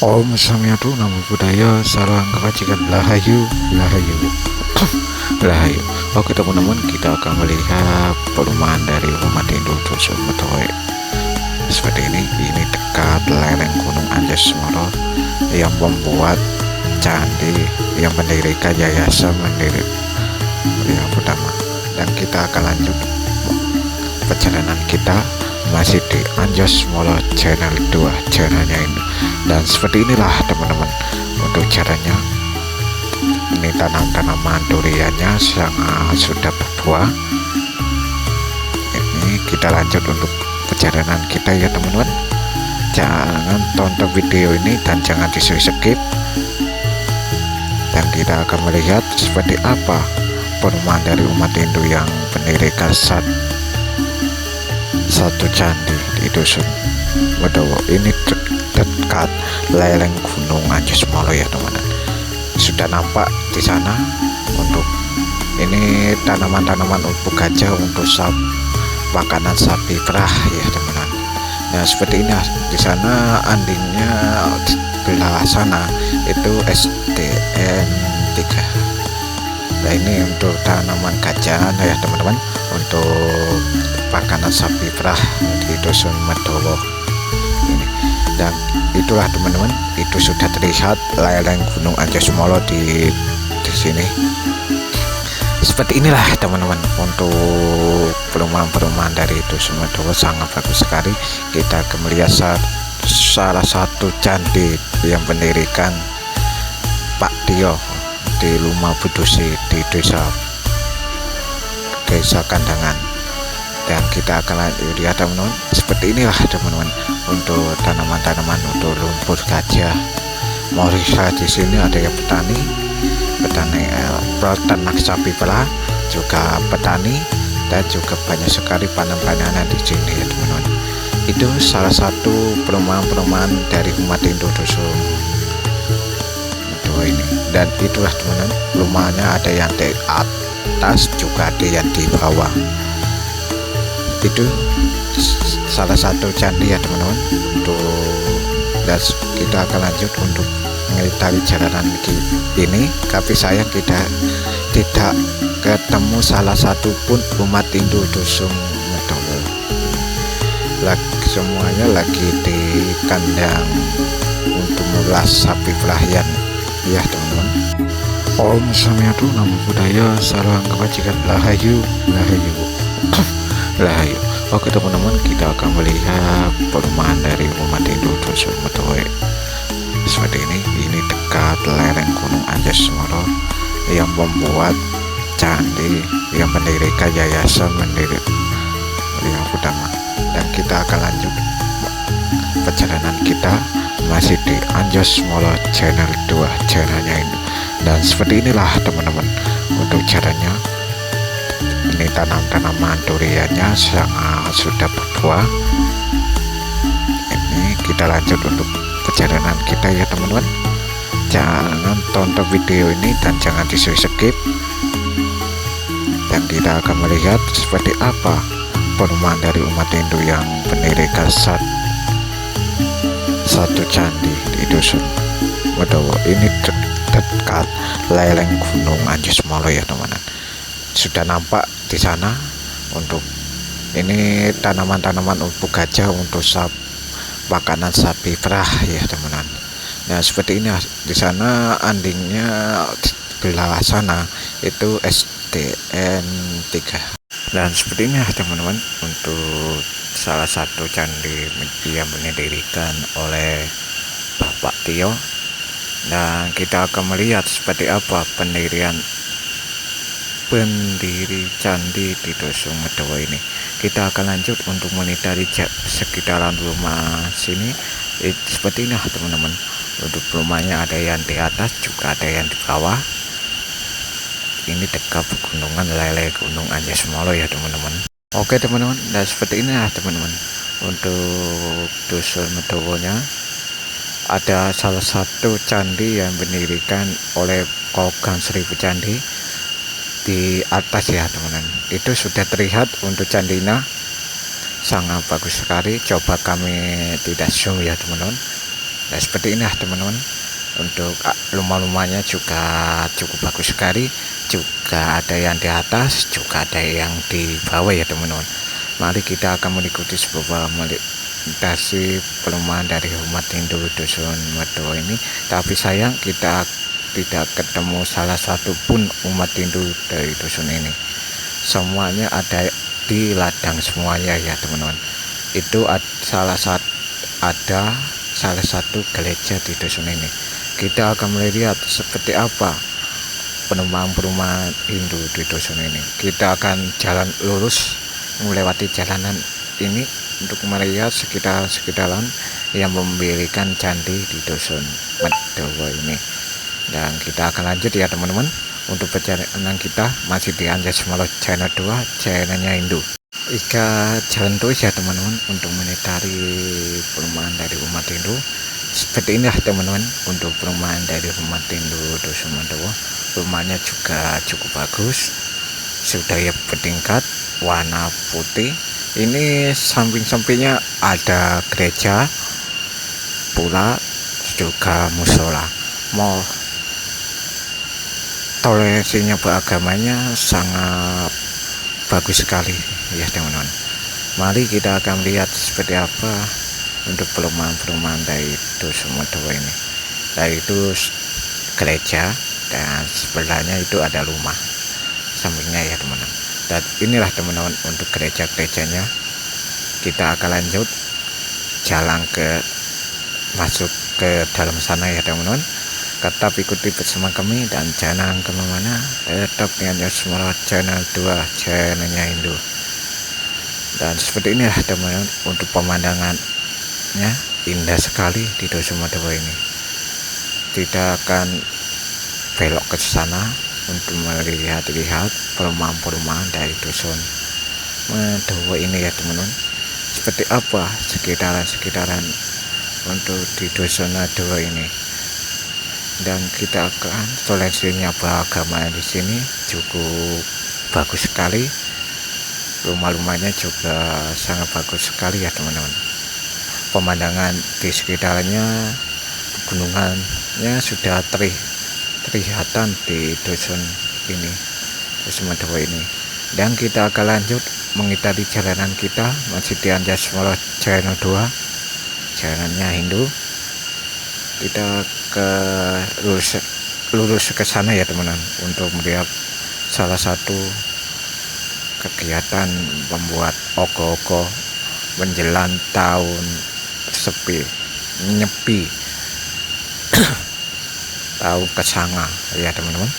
Om Samyatu Namo Buddhaya Salam Kebajikan Rahayu Rahayu Rahayu. Oke teman-teman, kita akan melihat perumahan dari umat Hindu Dusun Medowe seperti ini dekat lereng Gunung Anjas Moro yang membuat candi yang mendirikan yayasan Mandiri yang pertama. Dan kita akan lanjut perjalanan kita masih di Anjas Molo channel 2 channelnya ini. Dan seperti inilah teman-teman untuk caranya. Ini tanaman duriannya sangat sudah berbuah. Ini kita lanjut untuk perjalanan kita ya teman-teman. Jangan tonton video ini dan jangan di skip. Dan kita akan melihat seperti apa perumahan dari umat Hindu yang mendirikan satu candi di Dusun Medowe ini dekat lereng Gunung Anjas Molo ya teman-teman. Sudah nampak di sana untuk ini tanaman-tanaman untuk gajah untuk makanan sapi perah ya teman-teman. Nah seperti ini di sana andingnya belah sana itu SDN 3. Nah ini untuk tanaman gajah ya teman-teman, untuk makanan sapi perah di Dusun Medowe ini. Dan itulah teman-teman, itu sudah terlihat lereng Gunung Anjas Molo di sini. Seperti inilah teman-teman untuk perumahan-perumahan dari Dusun Medowe, sangat bagus sekali. Kita akan melihat salah satu candi yang mendirikan Pak Tio di Lumah Budusi di desa Kandangan. Dan kita akan lihat teman-teman, seperti inilah teman-teman untuk tanaman-tanaman untuk lumpur gajah. Morisa di sini ada yang petani peternak sapi perah, juga petani, dan juga banyak sekali panen-panenan di sini ya teman-teman. Itu salah satu perumahan-perumahan dari umat Hindu Dusun Medowe ini. Dan itulah teman-teman, rumahnya ada yang di atas juga ada yang di bawah. Itu salah satu candi ya teman-teman dan kita akan lanjut untuk mengitari jalanan ini. Tapi sayang kita tidak ketemu salah satu pun umat Hindu Dusun Medowe. Semuanya lagi di kandang untuk melas sapi pelayan ya teman-teman. Om Samyatu Namo Buddhaya Salam Kebajikan Rahayu Rahayu Rahayu. Oke teman-teman, kita akan melihat perumahan dari umat Hindu Dusun Medowe seperti ini dekat lereng Gunung Anjas Moro yang membuat candi yang mendirikan yayasan Mandiri yang pertama. Dan kita akan lanjut perjalanan kita masih di Anjas Molo channel 2 channelnya ini. Dan seperti inilah teman-teman untuk caranya. Ini tanaman duriannya sangat sudah berbuah. Ini kita lanjut untuk perjalanan kita ya teman-teman. Jangan tonton video ini dan jangan di skip. Dan kita akan melihat seperti apa perumahan dari umat Hindu yang mendirikan satu candi di Dusun Medowe ini dekat lereng Gunung Anjas Molo ya teman-teman. Sudah nampak di sana untuk ini tanaman-tanaman untuk gajah untuk makanan sapi perah ya teman-teman. Nah seperti ini di sana andingnya belah sana itu SDN 3. Dan seperti ini teman-teman untuk salah satu candi yang didirikan oleh Bapak Tio. Dan kita akan melihat seperti apa pendiri candi di Dusun Medowe ini. Kita akan lanjut untuk menitari sekitaran rumah sini. Seperti ini teman-teman, untuk rumahnya ada yang di atas juga ada yang di bawah. Ini dekat pegunungan lereng Gunung Anjas Molo ya teman-teman. Oke teman-teman, dan seperti ini teman-teman untuk Dusun Medowe nya ada salah satu candi yang didirikan oleh Kogan Seribu Candi di atas ya teman-teman. Itu sudah terlihat untuk candinya sangat bagus sekali. Coba kami tidak zoom ya teman-teman. Nah seperti ini teman-teman, untuk rumah-rumahnya juga cukup bagus sekali, juga ada yang di atas juga ada yang di bawah ya teman-teman. Mari kita akan mengikuti sebuah melintasi perumahan dari umat Hindu dusun Medowo ini. Tapi sayang kita tidak ketemu salah satu pun umat Hindu dari dusun ini. Semuanya ada di ladang semuanya ya teman-teman. Itu salah satu gereja di dusun ini. Kita akan melihat seperti apa perumahan Hindu di dusun ini. Kita akan jalan lurus melewati jalanan ini untuk melihat sekitaran yang memberikan candi di dusun Medowo ini. Dan kita akan lanjut ya teman-teman. Untuk perjalanan kita masih di Anjasmara channel 2, channelnya Hindu. Ika jalan terus ya teman-teman untuk menitari perumahan dari umat Hindu. Seperti inilah teman-teman untuk perumahan dari umat Hindu dusun Medowo. Rumahnya juga cukup bagus, sudah ya bertingkat, warna putih. Ini samping-sampingnya ada gereja pula, juga musola. Toleransinya beragamanya sangat bagus sekali ya teman-teman. Mari kita akan lihat seperti apa untuk perumahan dari dusun Medowo ini. Yaitu gereja dan sebelahnya itu ada rumah sampingnya ya teman-teman. Dan inilah teman-teman untuk gereja-gerejanya. Kita akan lanjut jalan masuk ke dalam sana ya teman-teman. Tetap ikuti bersama kami dan jangan kemana-mana, tetap di Anjasmara channel 2, channelnya Hindu. Dan seperti inilah teman-teman untuk pemandangannya indah sekali di dusun Medowo ini. Kita akan belok ke sana untuk melihat perumahan-perumahan dari dusun Medowo ini ya teman-teman. Seperti apa sekitaran untuk di dusun Medowo ini. Dan kita akan toleransinya beragama di sini cukup bagus sekali. Rumah-rumahnya juga sangat bagus sekali ya teman-teman. Pemandangan di sekitarnya, pegunungannya sudah terlihatan di dusun ini, dusun Medowo ini. Dan kita akan lanjut mengitari jalanan kita masih di Anjasmara channel 2, channelnya Hindu. Kita lurus ke sana ya teman-teman untuk melihat salah satu kegiatan membuat ogoh-ogoh menjelang tahun nyepi tahun kesanga ya teman-teman.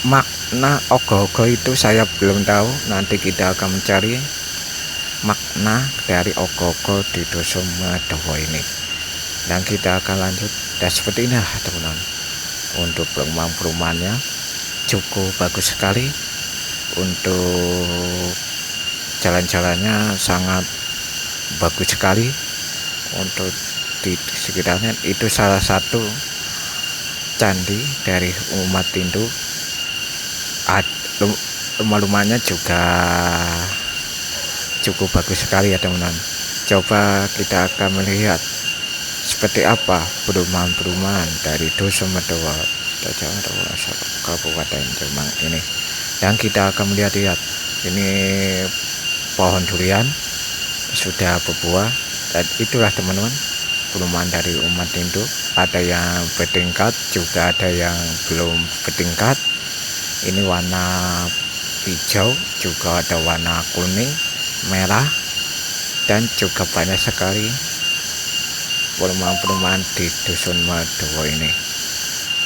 Makna ogoh-ogoh itu saya belum tahu, nanti kita akan mencari makna dari ogoh-ogoh di dusun Medowo ini. Dan kita akan lanjut. Dan seperti ini teman-teman untuk perumahan-perumahannya cukup bagus sekali. Untuk jalan-jalannya sangat bagus sekali. Untuk di sekitarnya itu salah satu candi dari umat Hindu. Rumah-rumahnya juga cukup bagus sekali ya teman-teman. Coba kita akan melihat seperti apa perumahan-perumahan dari dusun Medowo, Kabupaten Jombang ini. Dan kita akan melihat ini pohon durian sudah berbuah. Dan itulah teman-teman perumahan dari umat Hindu. Ada yang bertingkat, juga ada yang belum bertingkat. Ini warna hijau, juga ada warna kuning, merah, dan juga banyak sekali perumahan-perumahan di dusun Medowo ini.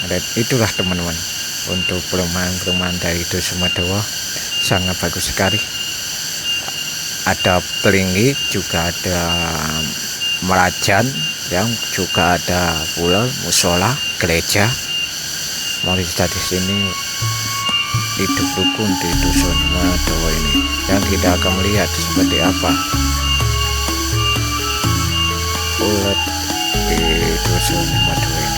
Dan itulah teman-teman untuk perumahan-perumahan dari dusun Medowo sangat bagus sekali. Ada pelingi, juga ada merajan, yang juga ada pula musola, gereja. Mari kita di sini hidup rukun di dusun Medowo ini. Dan kita akan melihat seperti apa ulat di dusun Medowo ini.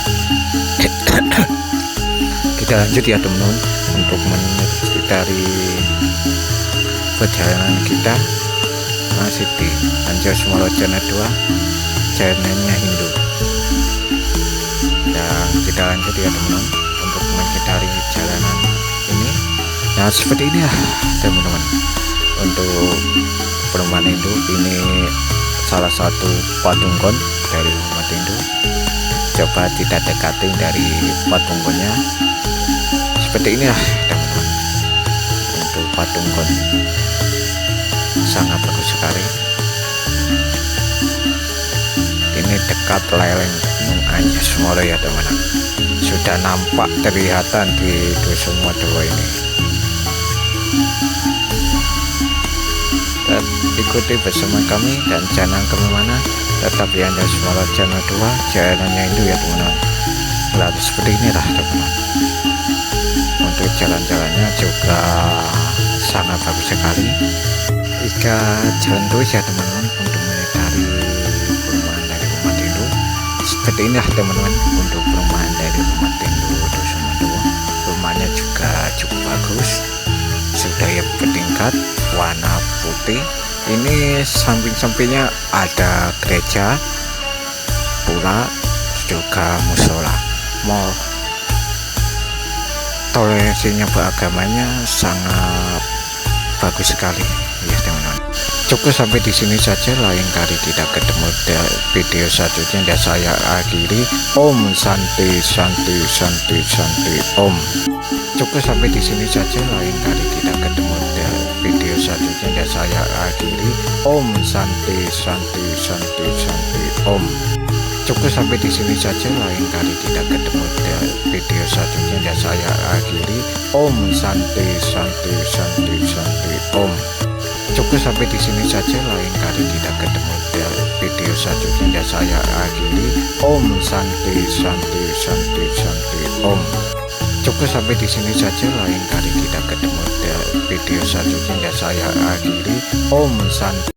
Kita lanjut ya teman-teman untuk mengitari perjalanan kita masih di Anjasmara channel 2, jalanannya Hindu. Dan kita lanjut ya teman-teman untuk menghindari jalanan ini. Nah seperti ini ya teman-teman, untuk perumahan Hindu ini salah satu patunggon dari umat Hindu. Coba kita dekati dari patunggonnya. Seperti ini ya teman-teman, untuk patunggon sangat bagus sekali. Ini dekat lereng Gunung Anjas Moro ya teman-teman, sudah nampak terlihatan di Dusun Modowo ini. Dan ikuti bersama kami dan jangan kemana-mana, tetap di Anjas Moro channel 2 jalanannya itu ya teman-teman. Lalu seperti inilah teman-teman, untuk jalan-jalannya juga sangat bagus sekali. Jika jalan terus ya teman-teman untuk menghindari perumahan dari umat Hindu. Seperti inilah teman-teman untuk perumahan dari umat Hindu Dusun Modowo. Rumahnya juga cukup bagus, sudah ya bertingkat, warna putih. Ini samping-sampingnya ada gereja pula, juga musola. Mau toleransinya beragamanya sangat bagus sekali ya teman-teman. Cukup sampai di sini saja, lain kali kita ketemu di video selanjutnya dan saya akhiri. Om Santi Santi Santi Santi Om. Cukup sampai di sini saja, lain kali kita ketemu di video selanjutnya dan saya akhiri. Om Santi Santi Santi Santi Om. Cukup sampai di sini saja, lain kali kita ketemu di video selanjutnya dan saya akhiri. Om Santi Santi Santi Santi Om. Cukup sampai di sini saja, lain kali kita ketemu di video selanjutnya dan saya akhiri. Om Santi Santi Santi Santi Om. Cukup sampai di sini saja, lain kali kita ketemu di video selanjutnya dan saya akhiri. Om Santi.